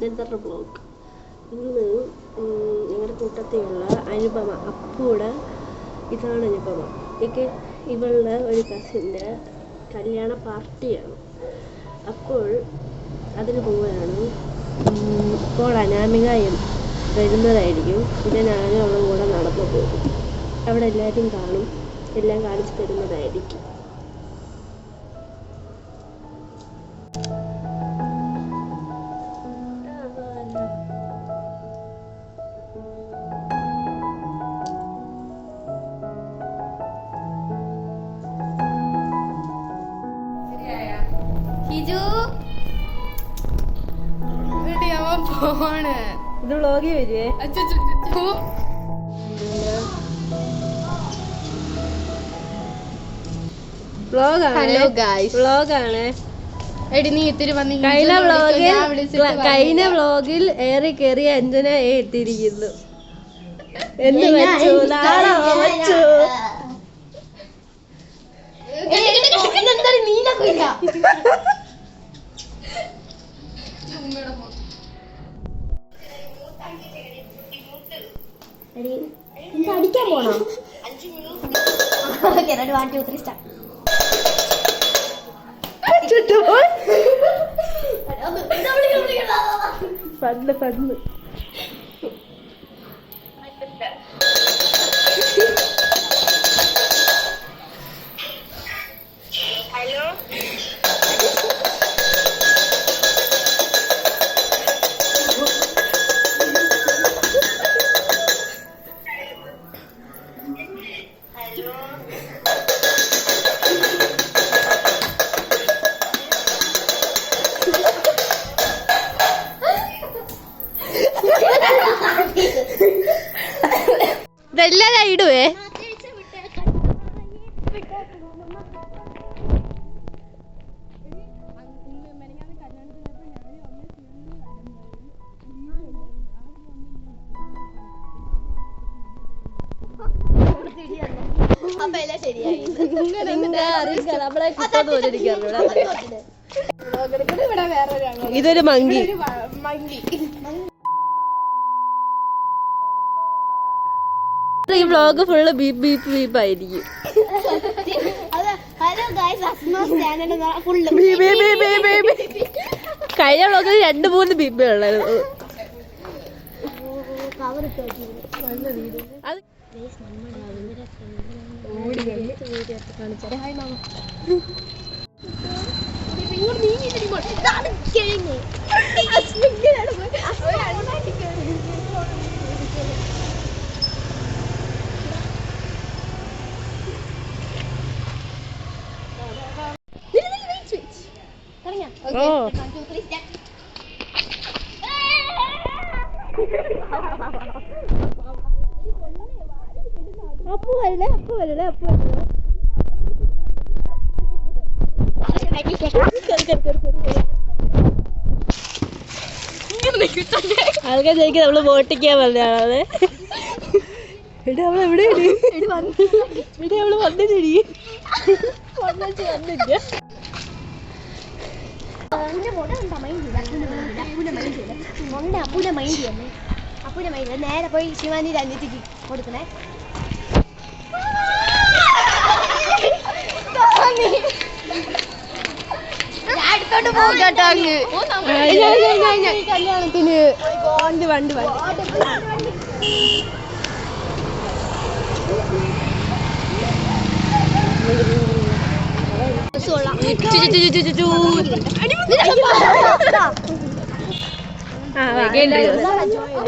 അനന്തര ബ്ലോഗ്. ഇന്ന് ഞങ്ങളുടെ കൂട്ടത്തിലുള്ള അനുപമ അപ്പൂടെ ഇതാണ് അനുപമ. ഇവളുടെ ഒരു കസിൻ്റെ കല്യാണ പാർട്ടിയാണ്. അപ്പോൾ അതിന് പോവുകയാണ്. ഇപ്പോൾ അനാമികയും വരുന്നതായിരിക്കും. പിന്നെ ഞാനും അവളും കൂടെ നടന്നു പോകും. അവിടെ എല്ലാവരും കാണും. എല്ലാം കാണിച്ചു തരുന്നതായിരിക്കും. ഇത് വ്ളോഗി വരുവേ. വ്ളോഗാണ്. കഴിഞ്ഞ വ്ളോഗിൽ ഏറി കയറിയ അഞ്ജന എത്തിയിരിക്കുന്നു. എന്ത് വെച്ചു വെച്ചു അടിക്കാൻ പോണോ? പണ്ട് പണ്ട് ഇതെല്ലാം ഇടുവേ. ഇതൊരു മങ്കി. ഈ vlog full beep beep beep ആയിരിക്കും. കഴിഞ്ഞ വ്ളോഗിൽ 2-3 ബീപ്പേ ഉള്ളായിരുന്നു. അപ്പു വരല്ലേ അപ്പു വരല്ലേ അപ്പു വരല്ലേ. ആൾക്കാർ ശരിക്കും നമ്മള് വോട്ടിക്കാൻ പറഞ്ഞാണത്. എവിടെ അവള് എവിടെ ഇവിടെ അവള് വന്നില്ല. അപ്പൂനെ മൈൻഡ് നേരെ പോയി ശിവാനിയുടെ അന്യത്തിക്ക് കൊടുക്കണേ. കല്യാണത്തിന് വണ്ടി വണ്ടി വണ്ടി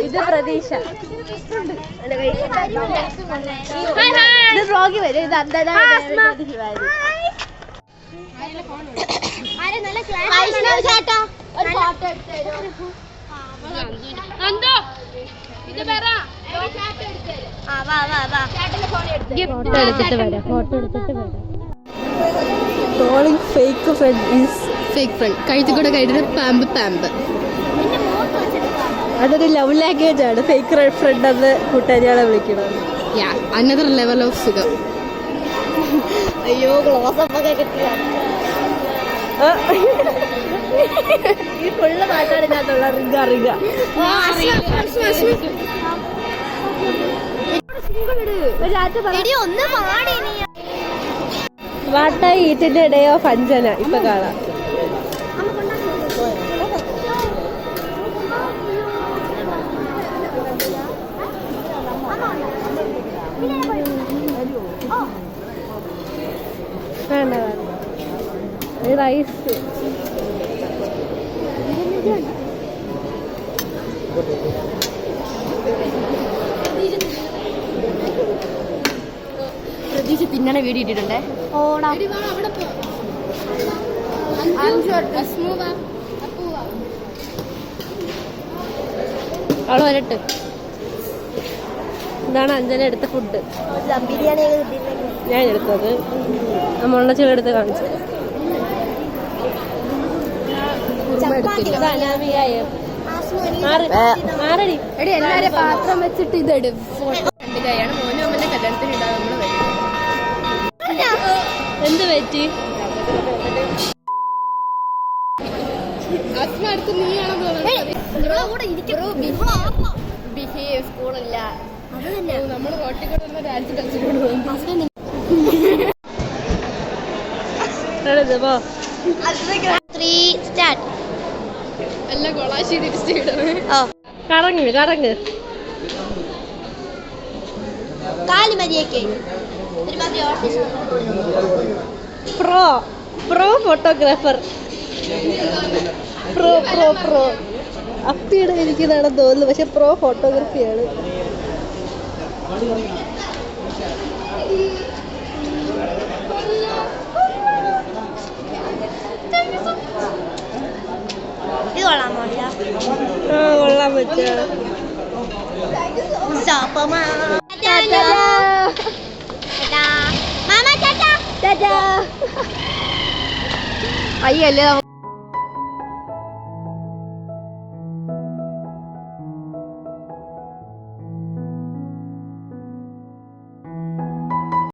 ഇത് പ്രതീക്ഷ. ഇത് വ്ളോഗിൽ വരും. ഇത് കഴുത്തിക്കൂടെ കഴിഞ്ഞ പാമ്പ് പാമ്പ്. അതൊരു ലവ് ലാംഗ്വേജ് ആണ്. ഫേക്ക് ഫ്രണ്ട് എന്ന് കൂട്ടുകാരികളെ വിളിക്കണം. അനദർ ലെവൽ ഓഫ് സുഖം. അയ്യോ ക്ലോസപ്പ് കിട്ടിയ ഈ ഫുള്ള് മാറ്റാടിനകത്ത് കഴിക്കാനുള്ള റിഗ റിഗ ഒന്ന് പാടി വാട്ട ഈറ്റിന്റെ ഡേ ഓഫ് അഞ്ജന ഇപ്പൊ കാണാം. വേണ്ട റൈസ് പ്രതീക്ഷ തിന്നണ വീഡിയോ ഇട്ടിട്ടുണ്ടേ. ഓടാ അവള് വരട്ടെ. ഇതാണ് അഞ്ജന എടുത്ത ഫുഡ്. ബിരിയാണി ഞാൻ എടുത്തത് മുള്ളച്ചിൽ എടുത്ത് കാണിച്ചു. എടി എല്ലാരും പാത്രം വെച്ചിട്ട് ഇതെടും. കണ്ടില്ലായാണ് മോനും അമ്മന്റെ കല്യാണത്തിന് ഉണ്ടാകും. എന്ത് പറ്റി? അടുത്ത് നീയാണോ ബിഹേവ് സ്കൂളല്ല നമ്മള് കോട്ടിക്കോട്ട് ഡാൻസ് കളിച്ചിട്ട് എല്ലാം കൊളാശി തിരിച്ചിടണേ. കറങ്ങ് കറങ്ങ് കാലി മതിയൊക്കെ pro pro photographer. Pro pro pro അപ്പിയുടെ ഇരിക്കുന്നതാണെന്ന് തോന്നുന്നു. പക്ഷെ പ്രോ ഫോട്ടോഗ്രാഫിയാണ്. ഇത് കൊള്ളാൻ കൊള്ളാൻ പറ്റുക. അയ്യല്ലേ